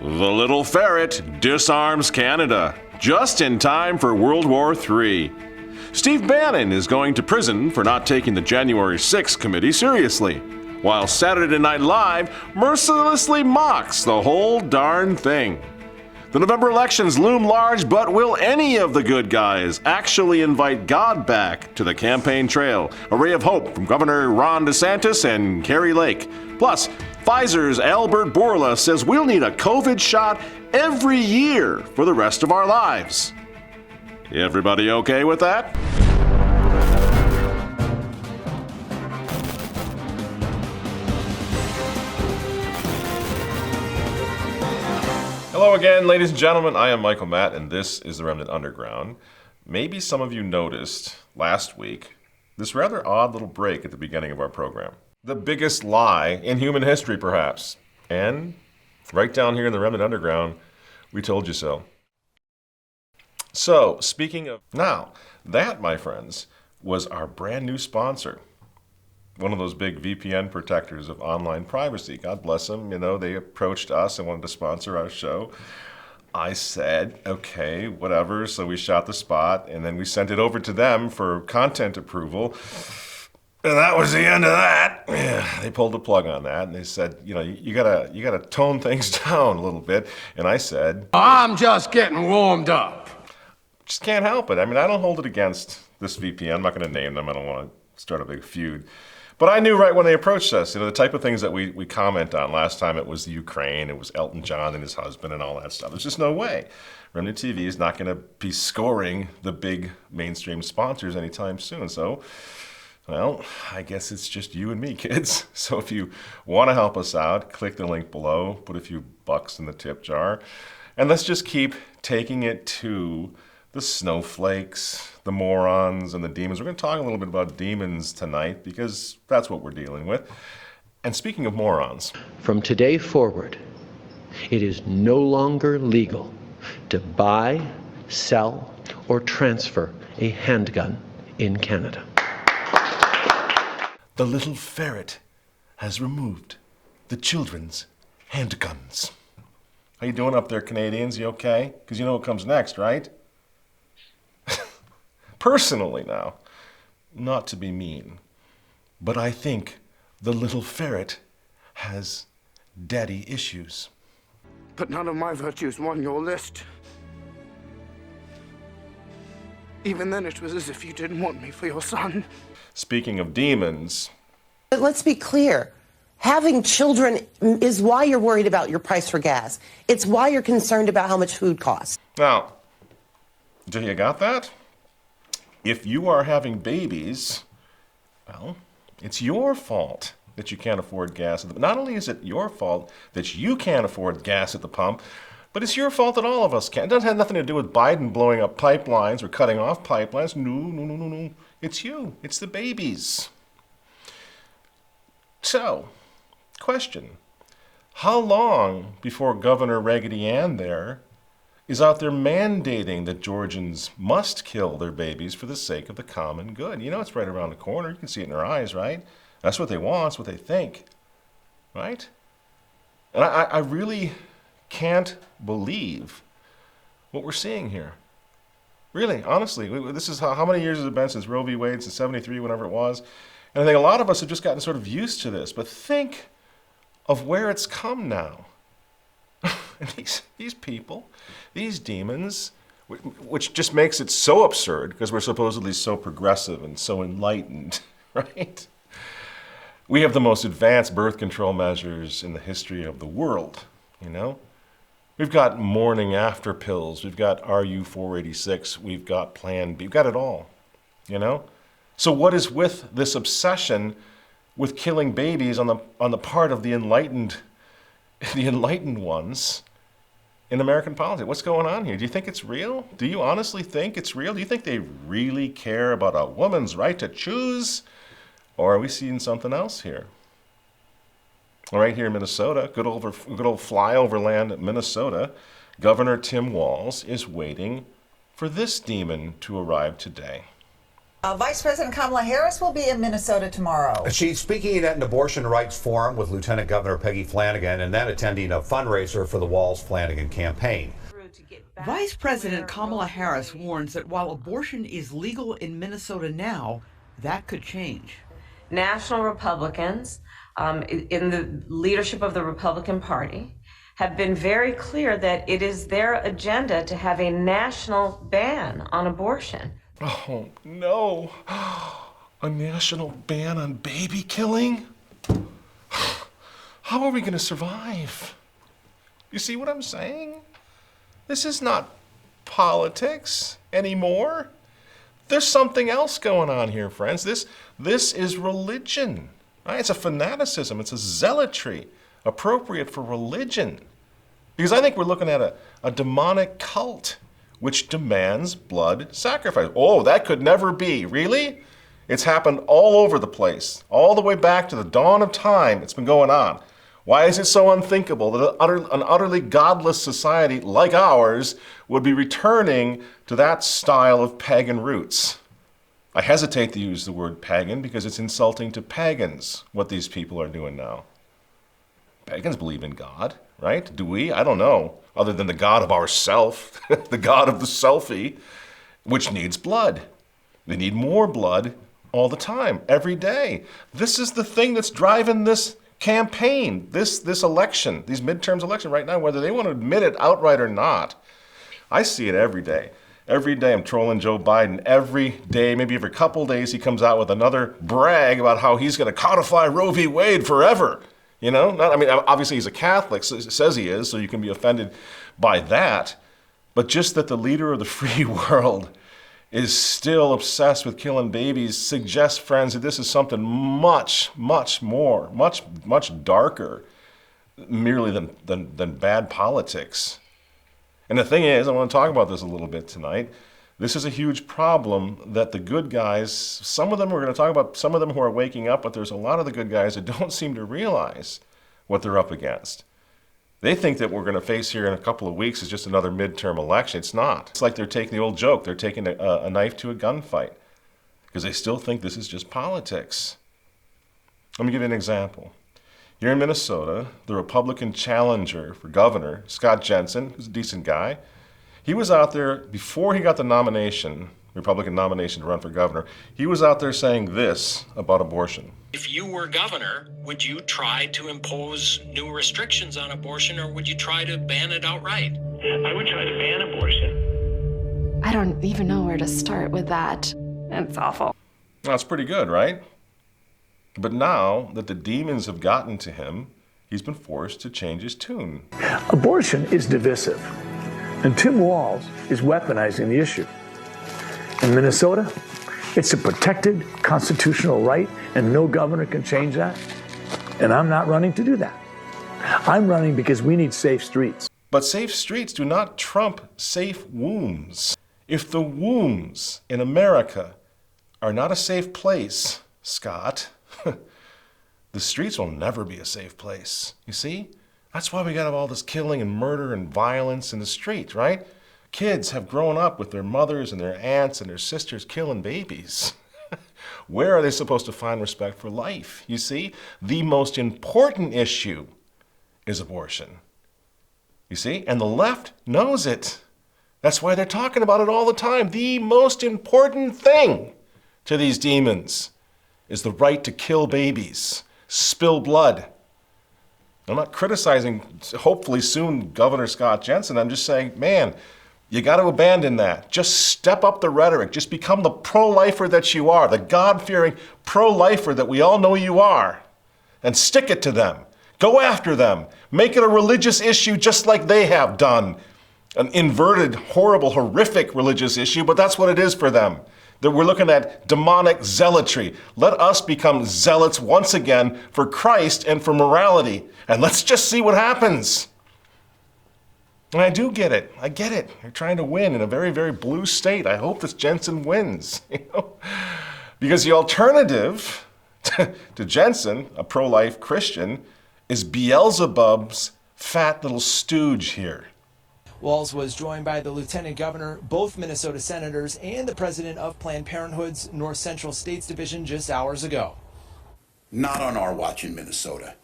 The little ferret disarms Canada, just in time for World War III. Steve Bannon is going to prison for not taking the January 6th committee seriously, while Saturday Night Live mercilessly mocks the whole darn thing. The November elections loom large, but will any of the good guys actually invite God back to the campaign trail? A ray of hope from Governor Ron DeSantis and Kari Lake. Plus, Pfizer's Albert Bourla says we'll need a COVID shot every year for the rest of our lives. Everybody okay with that? Hello again, ladies and gentlemen. I am Michael Matt, and this is the Remnant Underground. Maybe some of you noticed last week this rather odd little break at the beginning of our program. The biggest lie in human history, perhaps. And right down here in the Remnant Underground, we told you so. So, speaking of... Now, that, my friends, was our brand new sponsor. One of those big VPN protectors of online privacy. God bless them. You know, they approached us and wanted to sponsor our show. I said, okay, whatever. So we shot the spot, and then we sent it over to them for content approval. And that was the end of that. They pulled the plug on that, and they said, you know, you gotta tone things down a little bit. And I said, I'm just getting warmed up. Just can't help it. I mean, I don't hold it against this VPN. I'm not going to name them. I don't want to start a big feud. But I knew right when they approached us, you know, the type of things that we comment on. Last time it was the Ukraine, it was Elton John and his husband and all that stuff. There's just no way. Remnant TV is not going to be scoring the big mainstream sponsors anytime soon. So, well, I guess it's just you and me, kids. So if you want to help us out, click the link below, put a few bucks in the tip jar, and let's just keep taking it to the snowflakes, the morons, and the demons. We're going to talk a little bit about demons tonight because that's what we're dealing with. And speaking of morons. From today forward, it is no longer legal to buy, sell, or transfer a handgun in Canada. The little ferret has removed the children's handguns. How you doing up there, Canadians? You okay? Because you know what comes next, right? Personally now, not to be mean, but I think the little ferret has daddy issues. But none of my virtues won your list. Even then, it was as if you didn't want me for your son. Speaking of demons... But let's be clear. Having children is why you're worried about your price for gas. It's why you're concerned about how much food costs. Now, do you got that? If you are having babies, well, it's your fault that you can't afford gas. Not only is it your fault that you can't afford gas at the pump, but it's your fault that all of us can't. It doesn't have nothing to do with Biden blowing up pipelines or cutting off pipelines. No. It's you. It's the babies. So, question. How long before Governor Raggedy Ann there is out there mandating that Georgians must kill their babies for the sake of the common good? You know it's right around the corner. You can see it in their eyes, right? That's what they want. That's what they think, right? And I really can't believe what we're seeing here. Really, honestly, this is how many years has it been since Roe v. Wade, since 73, whenever it was? And I think a lot of us have just gotten sort of used to this. But think of where it's come now. And these people, these demons, which just makes it so absurd because we're supposedly so progressive and so enlightened, right? We have the most advanced birth control measures in the history of the world, you know? We've got morning after pills, we've got RU486, we've got Plan B, we've got it all, you know? So what is with this obsession with killing babies on the part of the enlightened ones in American politics? What's going on here? Do you think it's real? Do you honestly think it's real? Do you think they really care about a woman's right to choose? Or are we seeing something else here? Right here in Minnesota, good old flyover land, Minnesota, Governor Tim Walz is waiting for this demon to arrive today. Vice President Kamala Harris will be in Minnesota tomorrow. She's speaking at an abortion rights forum with Lieutenant Governor Peggy Flanagan and then attending a fundraiser for the Walz Flanagan campaign. Vice President Kamala Harris warns that while abortion is legal in Minnesota now, that could change. National Republicans in the leadership of the Republican Party have been very clear that it is their agenda to have a national ban on abortion. Oh, no. A national ban on baby killing? How are we going to survive? You see what I'm saying? This is not politics anymore. There's something else going on here, friends. This is religion. Right? It's a fanaticism. It's a zealotry appropriate for religion. Because I think we're looking at a demonic cult which demands blood sacrifice. Oh, that could never be. Really? It's happened all over the place. All the way back to the dawn of time, it's been going on. Why is it so unthinkable that an utterly godless society like ours would be returning to that style of pagan roots? I hesitate to use the word pagan because it's insulting to pagans, what these people are doing now. Pagans believe in God, right? Do we? I don't know. Other than the God of ourself, the God of the selfie, which needs blood. They need more blood all the time, every day. This is the thing that's driving this campaign, this election, these midterms election right now, whether they want to admit it outright or not. I see it every day. Every day I'm trolling Joe Biden. Every day, maybe every couple days, he comes out with another brag about how he's going to codify Roe v. Wade forever. You know, obviously he's a Catholic, so says he is, so you can be offended by that. But just that the leader of the free world is still obsessed with killing babies suggests, friends, that this is something much, much more, much darker, merely than bad politics. And the thing is, I want to talk about this a little bit tonight. This is a huge problem that the good guys, some of them, we're going to talk about some of them who are waking up, but there's a lot of the good guys that don't seem to realize what they're up against. They think that we're going to face here in a couple of weeks is just another midterm election. It's not. It's like they're taking the old joke. They're taking a knife to a gunfight because they still think this is just politics. Let me give you an example. Here in Minnesota, the Republican challenger for governor, Scott Jensen, who's a decent guy, he was out there before he got the nomination, Republican nomination to run for governor, he was out there saying this about abortion. If you were governor, would you try to impose new restrictions on abortion, or would you try to ban it outright? I would try to ban abortion. I don't even know where to start with that. It's awful. That's pretty good, right? But now that the demons have gotten to him, he's been forced to change his tune. Abortion is divisive, and Tim Walz is weaponizing the issue. In Minnesota, it's a protected constitutional right, and no governor can change that. And I'm not running to do that. I'm running because we need safe streets. But safe streets do not trump safe wombs. If the wombs in America are not a safe place, Scott, the streets will never be a safe place. You see? That's why we got all this killing and murder and violence in the street, right? Kids have grown up with their mothers and their aunts and their sisters killing babies. Where are they supposed to find respect for life? You see? The most important issue is abortion. You see? And the left knows it. That's why they're talking about it all the time. The most important thing to these demons is the right to kill babies, spill blood. I'm not criticizing, hopefully soon, Governor Scott Jensen. I'm just saying, man, you got to abandon that. Just step up the rhetoric. Just become the pro-lifer that you are, the God-fearing pro-lifer that we all know you are, and stick it to them. Go after them. Make it a religious issue just like they have done. An inverted, horrible, horrific religious issue, but that's what it is for them. That we're looking at demonic zealotry. Let us become zealots once again for Christ and for morality. And let's just see what happens. And I do get it. I get it. You're trying to win in a very, very blue state. I hope this Jensen wins. Because the alternative to Jensen, a pro-life Christian, is Beelzebub's fat little stooge here. Walz was joined by the lieutenant governor, both Minnesota senators, and the president of Planned Parenthood's North Central States Division just hours ago. Not on our watch in Minnesota.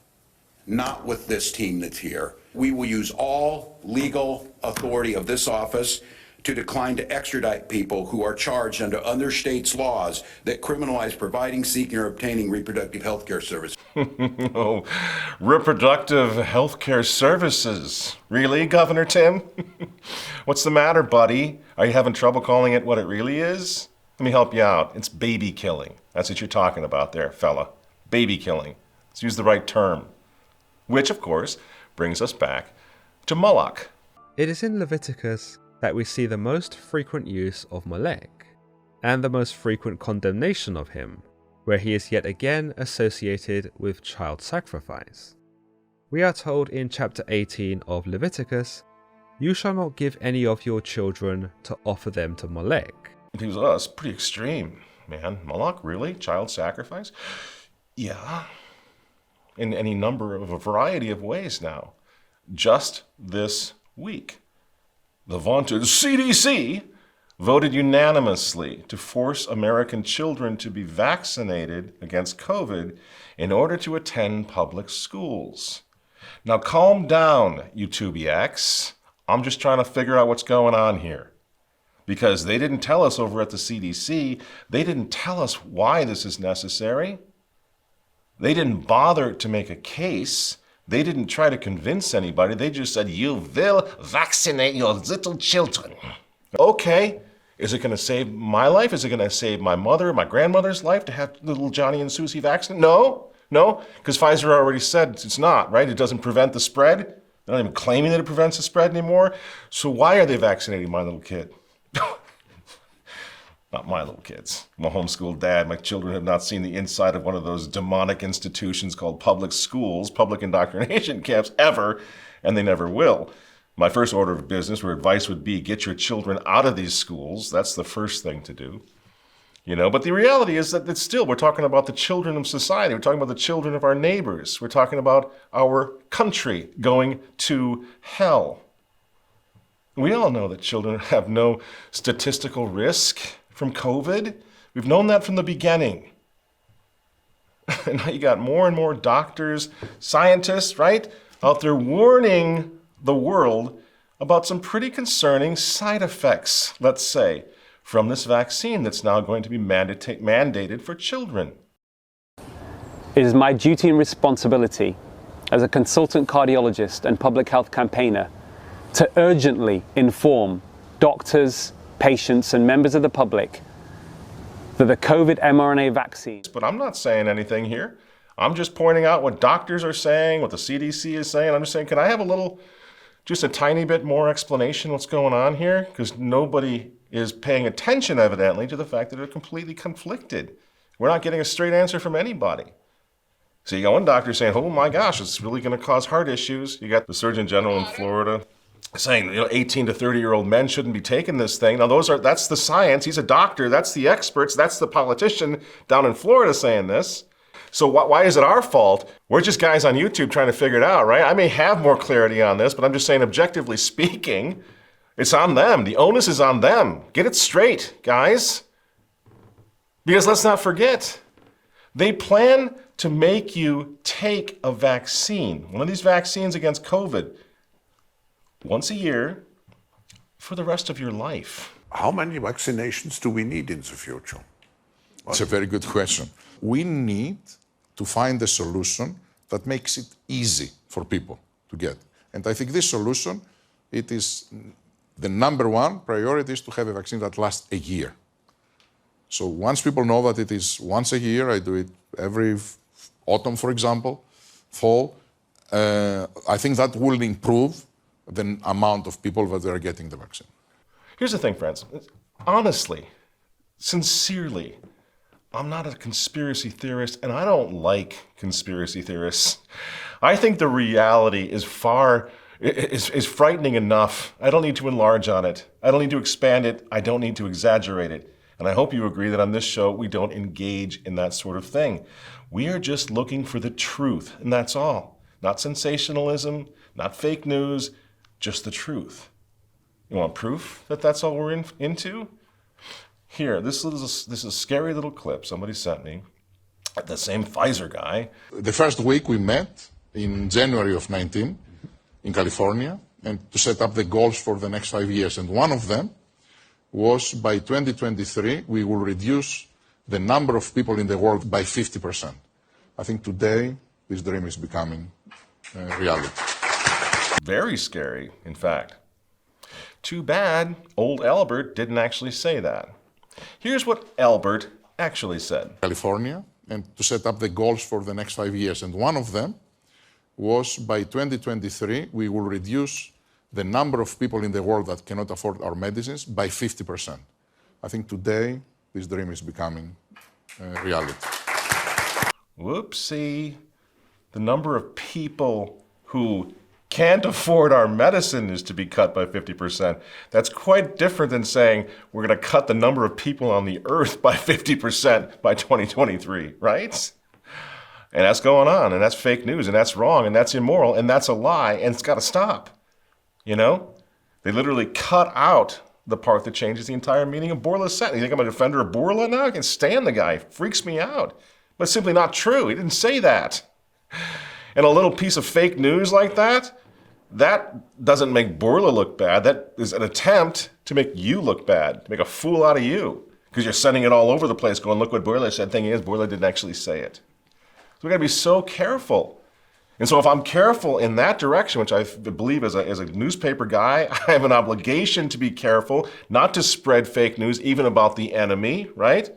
Not with this team that's here. We will use all legal authority of this office to decline to extradite people who are charged under other states' laws that criminalize providing, seeking, or obtaining reproductive health care services. Oh, reproductive health care services. Really, Governor Tim? What's the matter, buddy? Are you having trouble calling it what it really is? Let me help you out. It's baby killing. That's what you're talking about there, fella. Baby killing. Let's use the right term. Which, of course, brings us back to Moloch. It is in Leviticus that we see the most frequent use of Molech, and the most frequent condemnation of him, where he is yet again associated with child sacrifice. We are told in chapter 18 of Leviticus, "You shall not give any of your children to offer them to Molech." That's pretty extreme, man. Moloch, really? Child sacrifice? Yeah. In any number of a variety of ways now. Just this week, the vaunted CDC voted unanimously to force American children to be vaccinated against COVID in order to attend public schools. Now calm down, YouTubiacs. I'm just trying to figure out what's going on here. Because they didn't tell us over at the CDC, they didn't tell us why this is necessary. They didn't bother to make a case. They didn't try to convince anybody. They just said, you will vaccinate your little children. Okay, is it going to save my life? Is it going to save my mother, my grandmother's life to have little Johnny and Susie vaccinated? No, because Pfizer already said it's not, right? It doesn't prevent the spread. They're not even claiming that it prevents the spread anymore. So why are they vaccinating my little kid? Not my little kids. I'm a homeschooled dad. My children have not seen the inside of one of those demonic institutions called public schools, public indoctrination camps ever, and they never will. My first order of business, where advice would be, get your children out of these schools. That's the first thing to do. But the reality is that we're talking about the children of society. We're talking about the children of our neighbors. We're talking about our country going to hell. We all know that children have no statistical risk from COVID. We've known that from the beginning. And now you got more and more doctors, scientists, right, out there warning the world about some pretty concerning side effects, let's say, from this vaccine that's now going to be mandated for children. It is my duty and responsibility as a consultant cardiologist and public health campaigner to urgently inform doctors, patients, and members of the public that the COVID mRNA vaccine... But I'm not saying anything here. I'm just pointing out what doctors are saying, what the CDC is saying. I'm just saying, can I have just a tiny bit more explanation what's going on here? Because nobody is paying attention, evidently, to the fact that they're completely conflicted. We're not getting a straight answer from anybody. So you got one doctor saying, oh my gosh, it's really going to cause heart issues. You got the Surgeon General in Florida saying, 18 to 30-year-old men shouldn't be taking this thing. Now that's the science. He's a doctor. That's the experts. That's the politician down in Florida saying this. So why is it our fault? We're just guys on YouTube trying to figure it out, right? I may have more clarity on this, but I'm just saying, objectively speaking, it's on them. The onus is on them. Get it straight, guys. Because let's not forget, they plan to make you take a vaccine, one of these vaccines against COVID, once a year for the rest of your life. How many vaccinations do we need in the future? It's a very good question. We need to find a solution that makes it easy for people to get. And I think this solution, it is the number one priority is to have a vaccine that lasts a year. So once people know that it is once a year, I do it every autumn, for example, fall, I think that will improve the amount of people that are getting the vaccine. Here's the thing, friends. Honestly, sincerely, I'm not a conspiracy theorist, and I don't like conspiracy theorists. I think the reality is frightening enough. I don't need to enlarge on it. I don't need to expand it. I don't need to exaggerate it. And I hope you agree that on this show, we don't engage in that sort of thing. We are just looking for the truth, and that's all. Not sensationalism, not fake news, just the truth. You want proof that that's all we're into? Here, this is a scary little clip somebody sent me. The same Pfizer guy. The first week we met in January of 19 in California and to set up the goals for the next 5 years. And one of them was by 2023 we will reduce the number of people in the world by 50%. I think today this dream is becoming reality. Very scary, in fact. Too bad old Albert didn't actually say that. Here's what Albert actually said. California, and to set up the goals for the next 5 years. And one of them was by 2023, we will reduce the number of people in the world that cannot afford our medicines by 50%. I think today this dream is becoming reality. Whoopsie. The number of people who can't afford our medicine is to be cut by 50%. That's quite different than saying we're going to cut the number of people on the earth by 50% by 2023, right? And that's going on, and that's fake news, and that's wrong, and that's immoral, and that's a lie, and it's got to stop. You know? They literally cut out the part that changes the entire meaning of Bourla's sentence. You think I'm a defender of Bourla now? I can stand the guy. It freaks me out. But it's simply not true. He didn't say that. And a little piece of fake news like that doesn't make Bourla look bad. That is an attempt to make you look bad, to make a fool out of you, because you're sending it all over the place going, look what Bourla said. Thing is, Bourla didn't actually say it. So we got to be so careful. And so if I'm careful in that direction, which I believe as a newspaper guy, I have an obligation to be careful, not to spread fake news, even about the enemy, right?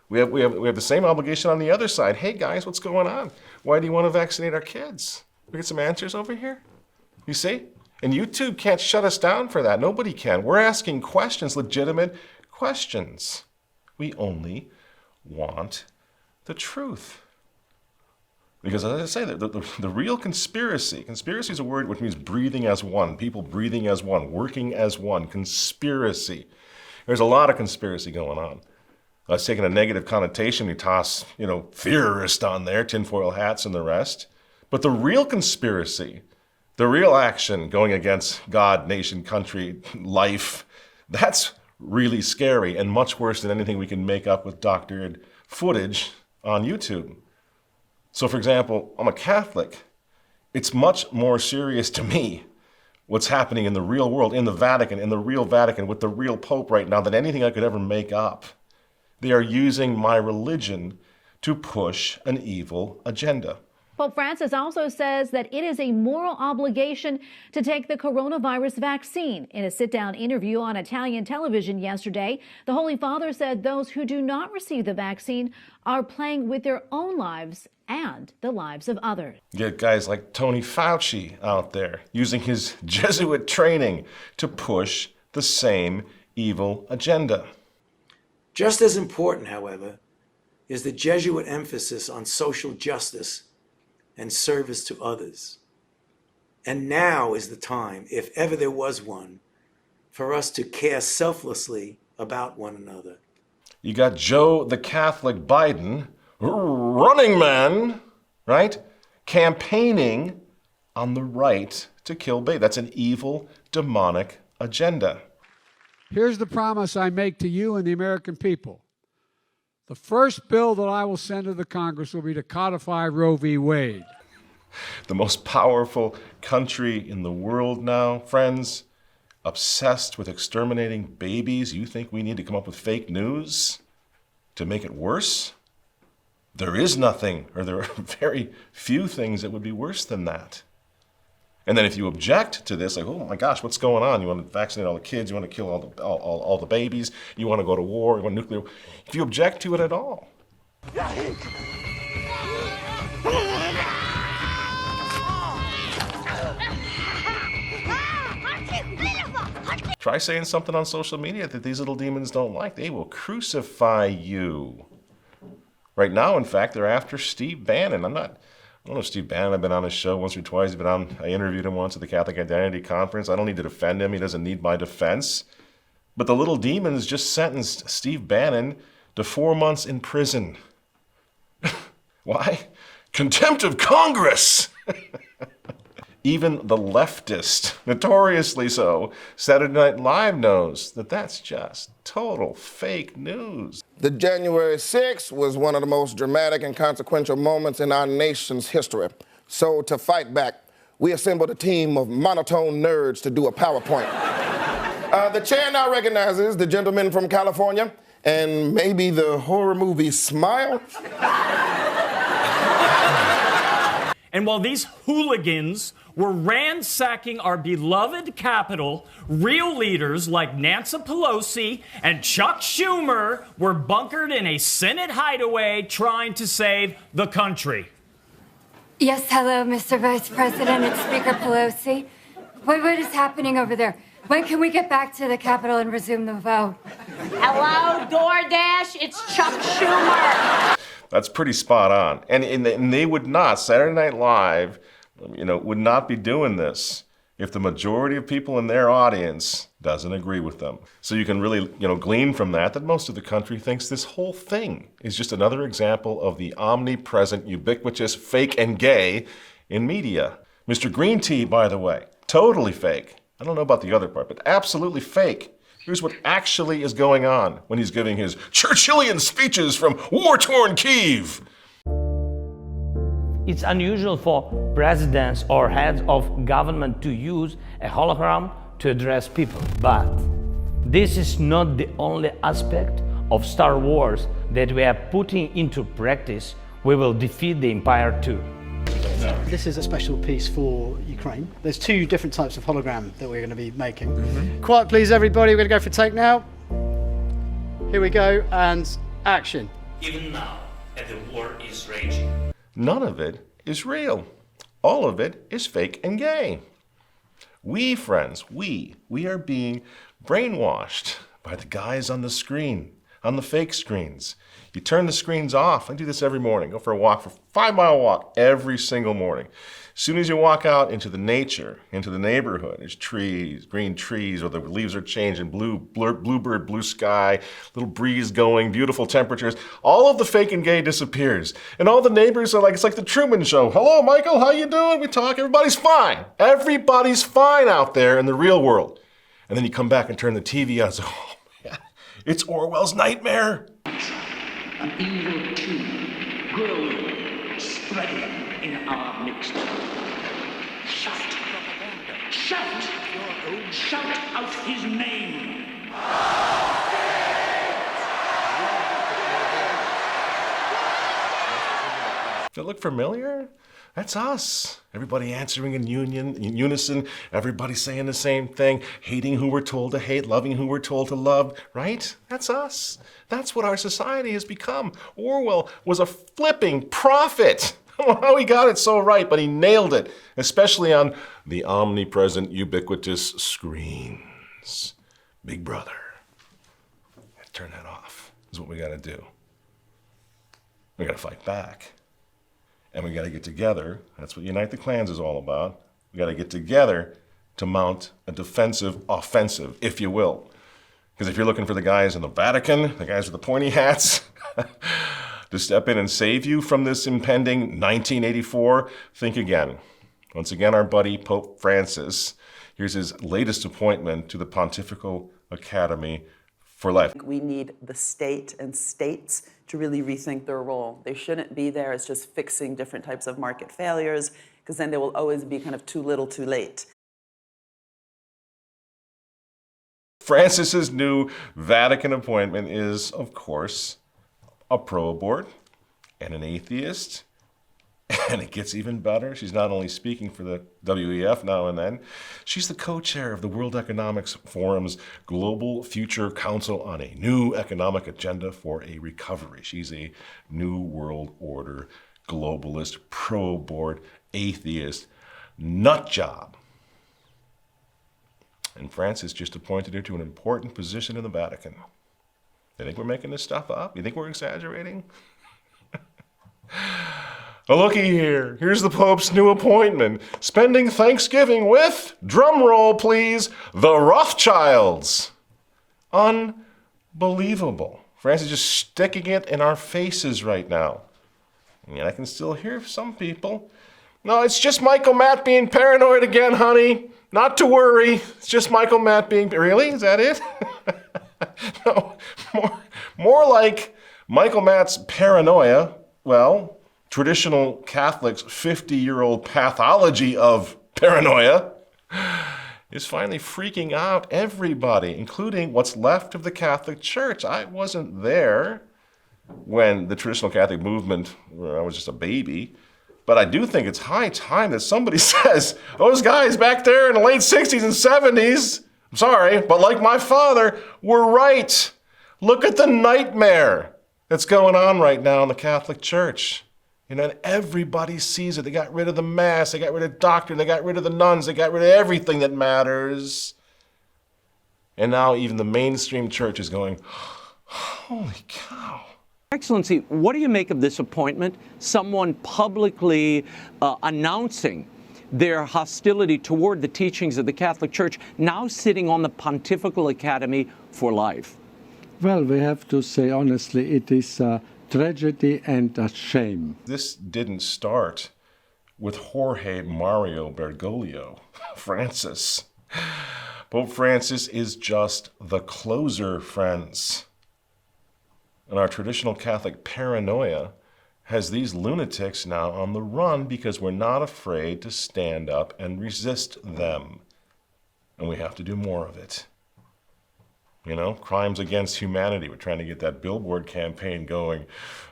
We have the same obligation on the other side. Hey guys, what's going on? Why do you want to vaccinate our kids? We get some answers over here? You see? And YouTube can't shut us down for that. Nobody can. We're asking questions, legitimate questions. We only want the truth. Because as I say, the real conspiracy is a word which means breathing as one, people breathing as one, working as one, conspiracy. There's a lot of conspiracy going on. It's taken a negative connotation. You toss, theorist on there, tinfoil hats and the rest. But the real conspiracy, the real action going against God, nation, country, life, that's really scary and much worse than anything we can make up with doctored footage on YouTube. So, for example, I'm a Catholic. It's much more serious to me what's happening in the real world, in the Vatican, in the real Vatican, with the real Pope right now than anything I could ever make up. They are using my religion to push an evil agenda. Pope Francis also says that it is a moral obligation to take the coronavirus vaccine. In a sit-down interview on Italian television yesterday, the Holy Father said those who do not receive the vaccine are playing with their own lives and the lives of others. You get guys like Tony Fauci out there using his Jesuit training to push the same evil agenda. Just as important, however, is the Jesuit emphasis on social justice and service to others. And now is the time, if ever there was one, for us to care selflessly about one another. You got Joe the Catholic Biden, running man, right? Campaigning on the right to kill baby. That's an evil, demonic agenda. Here's the promise I make to you and the American people. The first bill that I will send to the Congress will be to codify Roe v. Wade. The most powerful country in the world now, friends, obsessed with exterminating babies. You think we need to come up with fake news to make it worse? There is nothing, or there are very few things that would be worse than that. And then if you object to this, like, oh my gosh, what's going on? You want to vaccinate all the kids, you want to kill all the babies, you want to go to war, you want nuclear. If you object to it at all. Try saying something on social media that these little demons don't like. They will crucify you. Right now, in fact, they're after Steve Bannon. I don't know Steve Bannon. I've been on his show once or twice. I interviewed him once at the Catholic Identity Conference. I don't need to defend him. He doesn't need my defense. But the little demons just sentenced Steve Bannon to 4 months in prison. Why? Contempt of Congress! Even the leftist, notoriously so, Saturday Night Live knows that that's just total fake news. The January 6th was one of the most dramatic and consequential moments in our nation's history. So to fight back, we assembled a team of monotone nerds to do a PowerPoint. The chair now recognizes the gentleman from California and maybe the horror movie Smile. And while these hooligans were ransacking our beloved Capitol, real leaders like Nancy Pelosi and Chuck Schumer were bunkered in a Senate hideaway trying to save the country. Yes, hello, Mr. Vice President and Speaker Pelosi. What is happening over there? When can we get back to the Capitol and resume the vote? Hello, DoorDash, it's Chuck Schumer. That's pretty spot on. And they would not, Saturday Night Live, would not be doing this if the majority of people in their audience doesn't agree with them. So you can really, glean from that most of the country thinks this whole thing is just another example of the omnipresent, ubiquitous, fake and gay in media. Mr. Green Tea, by the way, totally fake. I don't know about the other part, but absolutely fake. Here's what actually is going on when he's giving his Churchillian speeches from war-torn Kyiv. It's unusual for presidents or heads of government to use a hologram to address people, but this is not the only aspect of Star Wars that we are putting into practice. We will defeat the Empire too. This is a special piece for Ukraine. There's two different types of hologram that we're going to be making. Quiet please everybody, we're going to go for take now. Here we go, and action. Even now, as the war is raging. None of it is real. All of it is fake and gay. We, friends, we are being brainwashed by the guys on the screen, on the fake screens. You turn the screens off. I do this every morning. Go for a walk, for a 5-mile walk every single morning. As soon as you walk out into the nature, into the neighborhood, there's trees, green trees, or the leaves are changing, bluebird, blue sky, little breeze going, beautiful temperatures. All of the fake and gay disappears. And all the neighbors are like, it's like the Truman Show. Hello, Michael, how you doing? We talk, everybody's fine. Everybody's fine out there in the real world. And then you come back and turn the TV on and say, oh man, it's Orwell's nightmare. An evil king growing, spreading in our midst. Shout! Shout! Shout out his name! Does it look familiar? That's us. Everybody answering in unison, everybody saying the same thing, hating who we're told to hate, loving who we're told to love, right? That's us. That's what our society has become. Orwell was a flipping prophet. I don't know how he got it so right, but he nailed it, especially on the omnipresent, ubiquitous screens. Big Brother. Turn that off is what we got to do. We got to fight back. And we got to get together. That's what Unite the Clans is all about. We got to get together to mount a defensive offensive, if you will. Because if you're looking for the guys in the Vatican, the guys with the pointy hats, to step in and save you from this impending 1984, think again. Once again, our buddy Pope Francis, here's his latest appointment to the Pontifical Academy for Life. We need the state and states to really rethink their role. They shouldn't be there as just fixing different types of market failures, because then they will always be kind of too little too late. Francis's new Vatican appointment is, of course, a pro-abort and an atheist. And it gets even better. She's not only speaking for the WEF now and then, she's the co-chair of the World Economic Forum's Global Future Council on a New Economic Agenda for a Recovery. She's a New World Order globalist, pro-abort, atheist nut job. And Francis just appointed her to an important position in the Vatican. You think we're making this stuff up? You think we're exaggerating? Well, looky here. Here's the Pope's new appointment. Spending Thanksgiving with, drum roll please, the Rothschilds. Unbelievable. Francis is just sticking it in our faces right now. And I can still hear some people, No, it's just Michael Matt being paranoid again, honey. Not to worry. It's just Michael Matt being... Really? Is that it? No, more like Michael Matt's paranoia, well, traditional Catholics' 50-year-old pathology of paranoia is finally freaking out everybody, including what's left of the Catholic Church. I wasn't there when the traditional Catholic movement, I was just a baby, but I do think it's high time that somebody says, those guys back there in the late 60s and 70s, I'm sorry, but like my father, were right. Look at the nightmare that's going on right now in the Catholic Church. You know, and everybody sees it. They got rid of the Mass, they got rid of doctrine, they got rid of the nuns, they got rid of everything that matters. And now even the mainstream church is going, holy cow. Excellency, what do you make of this appointment? Someone publicly announcing their hostility toward the teachings of the Catholic Church, now sitting on the Pontifical Academy for life. Well, we have to say honestly, it is a tragedy and a shame. This didn't start with Jorge Mario Bergoglio, Francis. Pope Francis is just the closer, friends. And our traditional Catholic paranoia has these lunatics now on the run because we're not afraid to stand up and resist them. And we have to do more of it. You know, crimes against humanity. We're trying to get that billboard campaign going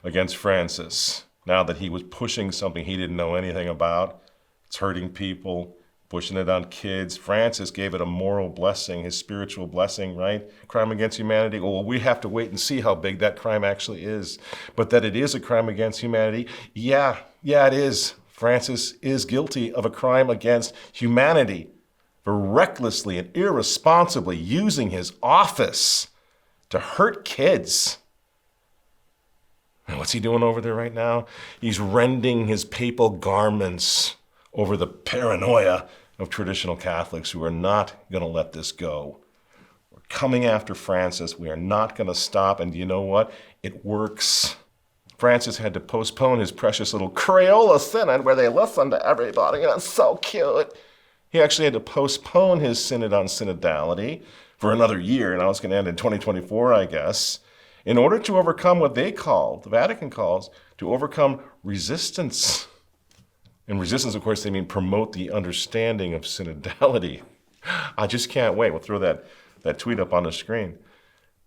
against Francis. Now that he was pushing something he didn't know anything about, it's hurting people, pushing it on kids. Francis gave it a moral blessing, his spiritual blessing, right? Crime against humanity. Well, we have to wait and see how big that crime actually is. But that it is a crime against humanity, yeah, it is. Francis is guilty of a crime against humanity for recklessly and irresponsibly using his office to hurt kids. And what's he doing over there right now? He's rending his papal garments over the paranoia of traditional Catholics who are not going to let this go. We're coming after Francis. We are not going to stop. And you know what? It works. Francis had to postpone his precious little Crayola synod where they listen to everybody, and it's so cute. He actually had to postpone his synod on synodality for another year, and now it's going to end in 2024, I guess, in order to overcome what they call, the Vatican calls, to overcome resistance. And resistance, of course, they mean promote the understanding of synodality. I just can't wait. We'll throw that tweet up on the screen.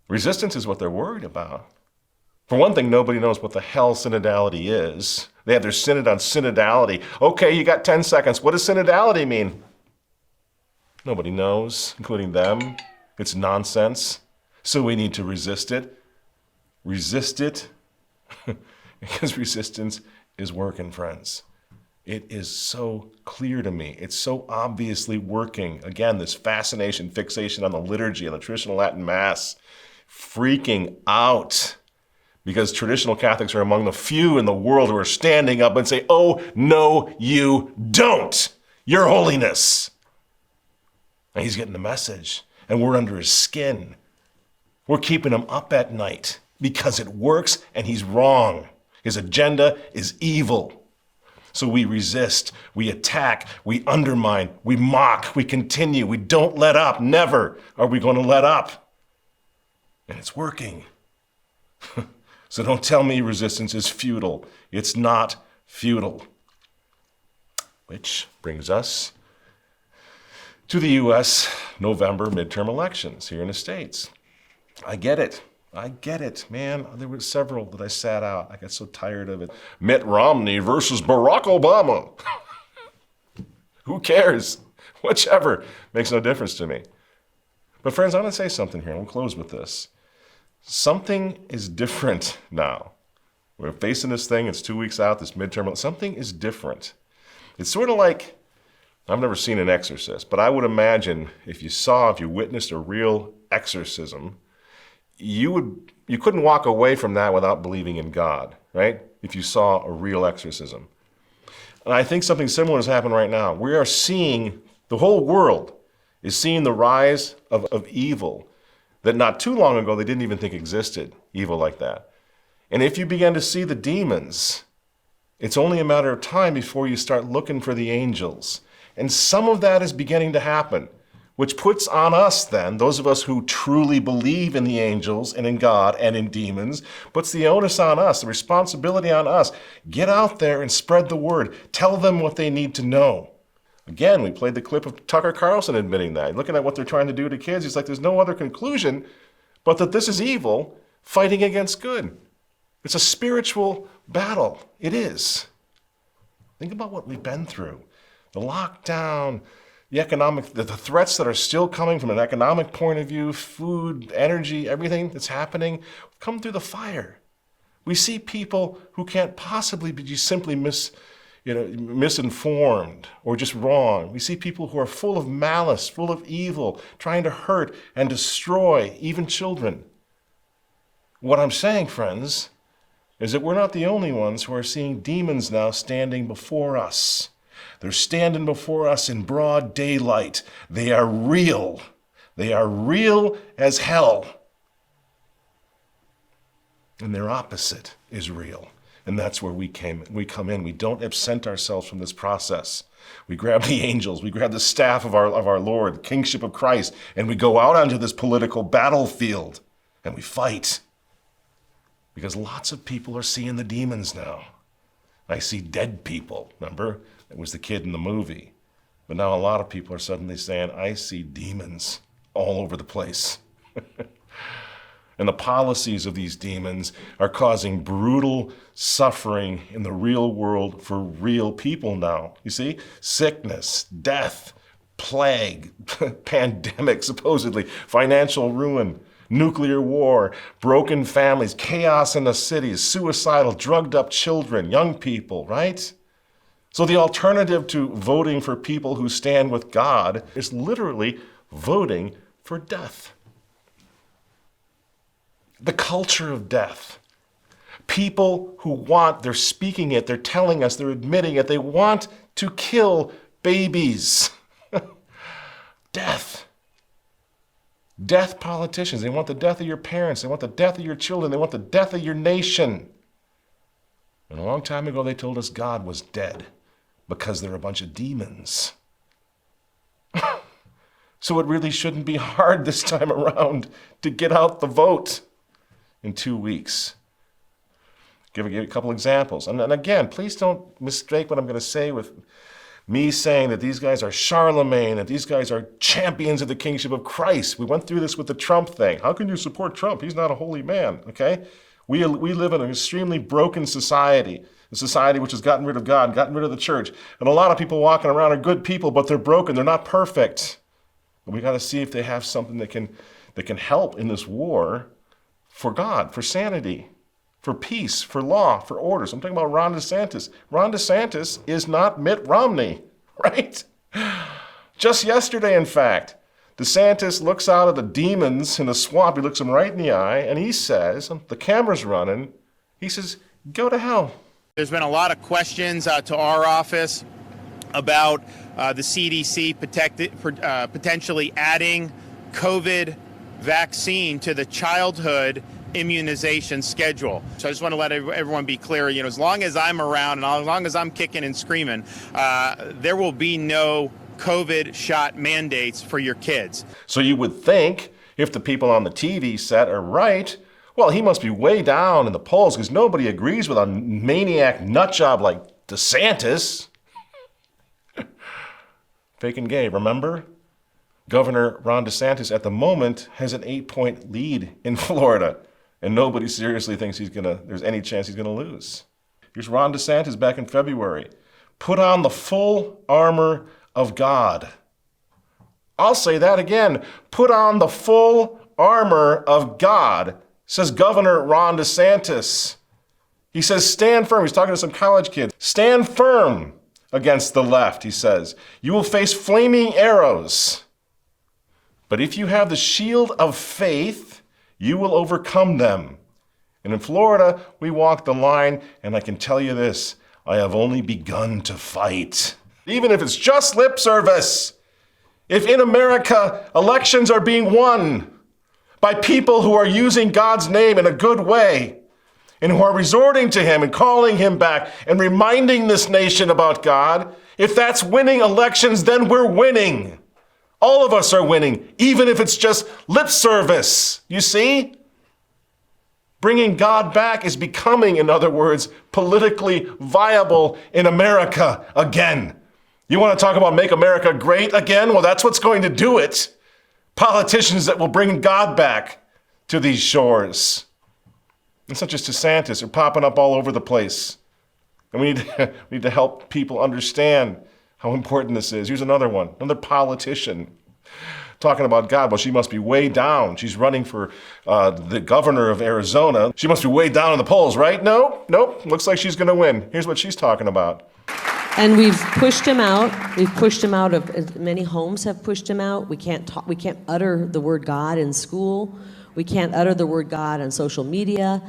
Resistance is what they're worried about. For one thing, nobody knows what the hell synodality is. They have their synod on synodality. Okay, you got 10 seconds. What does synodality mean? Nobody knows, including them. It's nonsense. So we need to resist it. Resist it because resistance is working, friends. It is so clear to me. It's so obviously working. Again, this fascination, fixation on the liturgy and the traditional Latin Mass, freaking out because traditional Catholics are among the few in the world who are standing up and say, oh, no, you don't, Your Holiness. And he's getting the message, and we're under his skin. We're keeping him up at night because it works and he's wrong. His agenda is evil. So we resist, we attack, we undermine, we mock, we continue, we don't let up. Never are we going to let up. And it's working. So don't tell me resistance is futile. It's not futile. Which brings us to the U.S. November midterm elections here in the States. I get it, man. There were several that I sat out. I got so tired of it. Mitt Romney versus Barack Obama. Who cares? Whichever. Makes no difference to me. But friends, I'm going to say something here. We'll close with this. Something is different now. We're facing this thing. It's 2 weeks out, this midterm. Something is different. It's sort of like, I've never seen an exorcist, but I would imagine if you witnessed a real exorcism, you couldn't walk away from that without believing in God, right? If you saw a real exorcism. And I think something similar has happened right now. We are seeing, the whole world is seeing the rise of evil that not too long ago they didn't even think existed, evil like that. And if you began to see the demons It's only a matter of time before you start looking for the angels. And some of that is beginning to happen, which puts on us then, those of us who truly believe in the angels and in God and in demons, puts the onus on us, the responsibility on us. Get out there and spread the word. Tell them what they need to know. Again, we played the clip of Tucker Carlson admitting that. Looking at what they're trying to do to kids, he's like, there's no other conclusion but that this is evil fighting against good. It's a spiritual battle. It is. Think about what we've been through. The lockdown, the threats that are still coming from an economic point of view, food, energy, everything that's happening, come through the fire. We see people who can't possibly be simply misinformed or just wrong. We see people who are full of malice, full of evil, trying to hurt and destroy even children. What I'm saying, friends, is that we're not the only ones who are seeing demons now standing before us. They're standing before us in broad daylight. They are real. They are real as hell. And their opposite is real. And that's where we come in. We don't absent ourselves from this process. We grab the angels, we grab the staff of our Lord, the kingship of Christ, and we go out onto this political battlefield and we fight. Because lots of people are seeing the demons now. I see dead people, remember? It was the kid in the movie. But now a lot of people are suddenly saying, I see demons all over the place. And the policies of these demons are causing brutal suffering in the real world for real people now. You see? Sickness, death, plague, pandemic, supposedly, financial ruin, nuclear war, broken families, chaos in the cities, suicidal, drugged up children, young people, right? So the alternative to voting for people who stand with God is literally voting for death. The culture of death. People who they're speaking it, they're telling us, they're admitting it, they want to kill babies. Death. Death politicians. They want the death of your parents. They want the death of your children. They want the death of your nation. And a long time ago, they told us God was dead because they're a bunch of demons. So it really shouldn't be hard this time around to get out the vote in 2 weeks. Give a couple examples. And again, please don't mistake what I'm going to say with me saying that these guys are Charlemagne, that these guys are champions of the kingship of Christ. We went through this with the Trump thing. How can you support Trump? He's not a holy man, okay? We live in an extremely broken society, a society which has gotten rid of God, gotten rid of the church. And a lot of people walking around are good people, but they're broken. They're not perfect. But we got to see if they have something that can help in this war for God, for sanity, for peace, for law, for order. So I'm talking about Ron DeSantis. Ron DeSantis is not Mitt Romney, right? Just yesterday, in fact, DeSantis looks out at the demons in the swamp. He looks them right in the eye, and he says, the camera's running, he says, go to hell. There's been a lot of questions to our office about the CDC potentially adding COVID vaccine to the childhood immunization schedule. So I just want to let everyone be clear, as long as I'm around and as long as I'm kicking and screaming, there will be no COVID shot mandates for your kids. So you would think if the people on the TV set are right, well, he must be way down in the polls because nobody agrees with a maniac nutjob like DeSantis. Fake and gay, remember? Governor Ron DeSantis at the moment has an 8-point lead in Florida, and nobody seriously thinks there's any chance he's gonna lose. Here's Ron DeSantis back in February. Put on the full armor of God. I'll say that again. Put on the full armor of God, says Governor Ron DeSantis. He says, stand firm. He's talking to some college kids. Stand firm against the left, he says. You will face flaming arrows. But if you have the shield of faith, you will overcome them. And in Florida, we walk the line, and I can tell you this, I have only begun to fight. Even if it's just lip service. If in America, elections are being won by people who are using God's name in a good way, and who are resorting to him and calling him back and reminding this nation about God, if that's winning elections, then we're winning. All of us are winning, even if it's just lip service. You see? Bringing God back is becoming, in other words, politically viable in America again. You want to talk about make America great again? Well, that's what's going to do it. Politicians that will bring God back to these shores. It's not just DeSantis. They're popping up all over the place. And we need to help people understand how important this is. Here's another one, another politician talking about God. Well, she must be way down. She's running for the governor of Arizona. She must be way down in the polls, right? Nope. Looks like she's going to win. Here's what she's talking about. And we've pushed him out. We've pushed him out of, many homes have pushed him out. We can't utter the word God in school. We can't utter the word God on social media.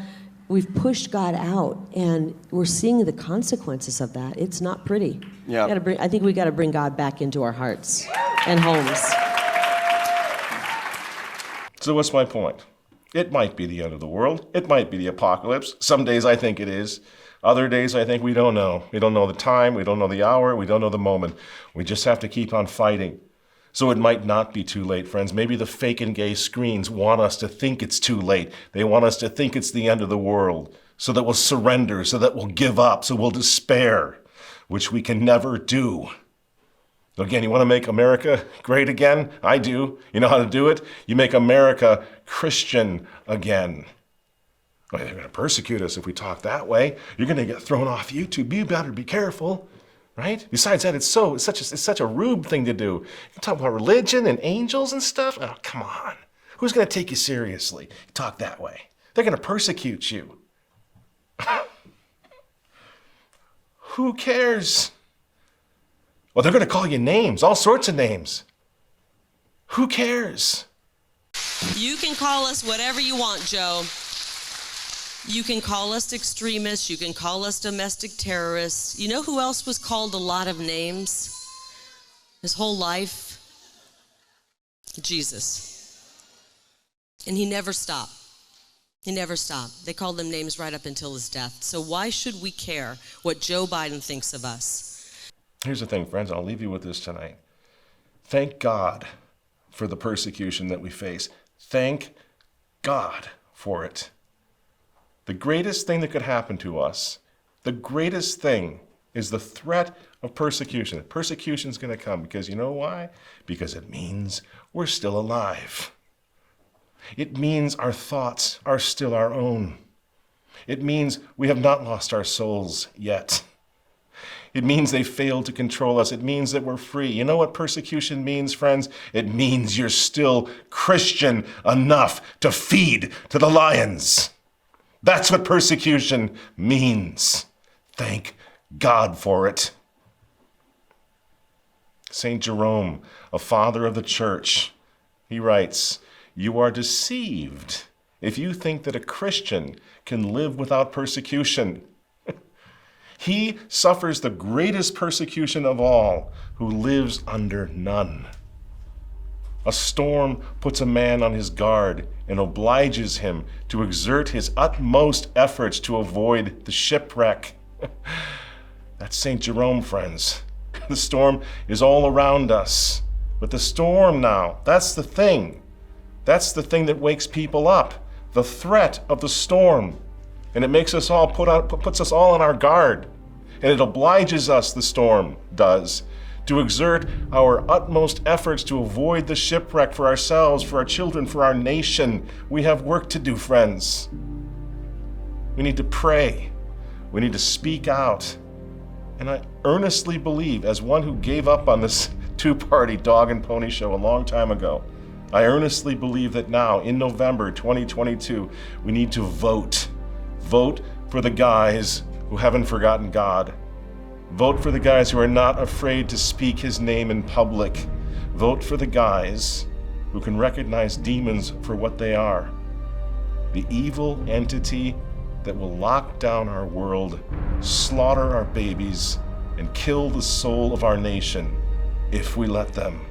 We've pushed God out, and we're seeing the consequences of that. It's not pretty. Yeah. I think we got to bring God back into our hearts and homes. So what's my point? It might be the end of the world. It might be the apocalypse. Some days I think it is. Other days I think we don't know. We don't know the time. We don't know the hour. We don't know the moment. We just have to keep on fighting. So it might not be too late, friends. Maybe the fake and gay screens want us to think it's too late. They want us to think it's the end of the world, so that we'll surrender, so that we'll give up, so we'll despair, which we can never do. Again, you want to make America great again? I do. You know how to do it? You make America Christian again. Well, they're going to persecute us if we talk that way. You're going to get thrown off YouTube. You better be careful. Right? Besides that, it's such a rude thing to do. You talk about religion and angels and stuff. Oh, come on. Who's going to take you seriously? You talk that way. They're going to persecute you. Who cares? Well, they're going to call you names, all sorts of names. Who cares? You can call us whatever you want, Joe. You can call us extremists. You can call us domestic terrorists. You know who else was called a lot of names his whole life? Jesus. And he never stopped. He never stopped. They called him names right up until his death. So why should we care what Joe Biden thinks of us? Here's the thing, friends. I'll leave you with this tonight. Thank God for the persecution that we face. Thank God for it. The greatest thing that could happen to us, the greatest thing is the threat of persecution. Persecution's going to come because you know why? Because it means we're still alive. It means our thoughts are still our own. It means we have not lost our souls yet. It means they failed to control us. It means that we're free. You know what persecution means, friends? It means you're still Christian enough to feed to the lions. That's what persecution means. Thank God for it. St. Jerome, a father of the church, he writes, "You are deceived if you think that a Christian can live without persecution. He suffers the greatest persecution of all who lives under none. A storm puts a man on his guard and obliges him to exert his utmost efforts to avoid the shipwreck." That's St. Jerome, friends. The storm is all around us. But the storm now, that's the thing. That's the thing that wakes people up. The threat of the storm. And it makes us all puts us all on our guard. And it obliges us, the storm does, to exert our utmost efforts to avoid the shipwreck for ourselves, for our children, for our nation. We have work to do, friends. We need to pray. We need to speak out. And I earnestly believe, as one who gave up on this two-party dog and pony show a long time ago, I earnestly believe that now, in November 2022, we need to vote. Vote for the guys who haven't forgotten God. Vote for the guys who are not afraid to speak his name in public. Vote for the guys who can recognize demons for what they are. The evil entity that will lock down our world, slaughter our babies, and kill the soul of our nation if we let them.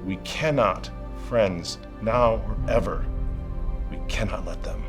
We cannot, friends, now or ever, we cannot let them.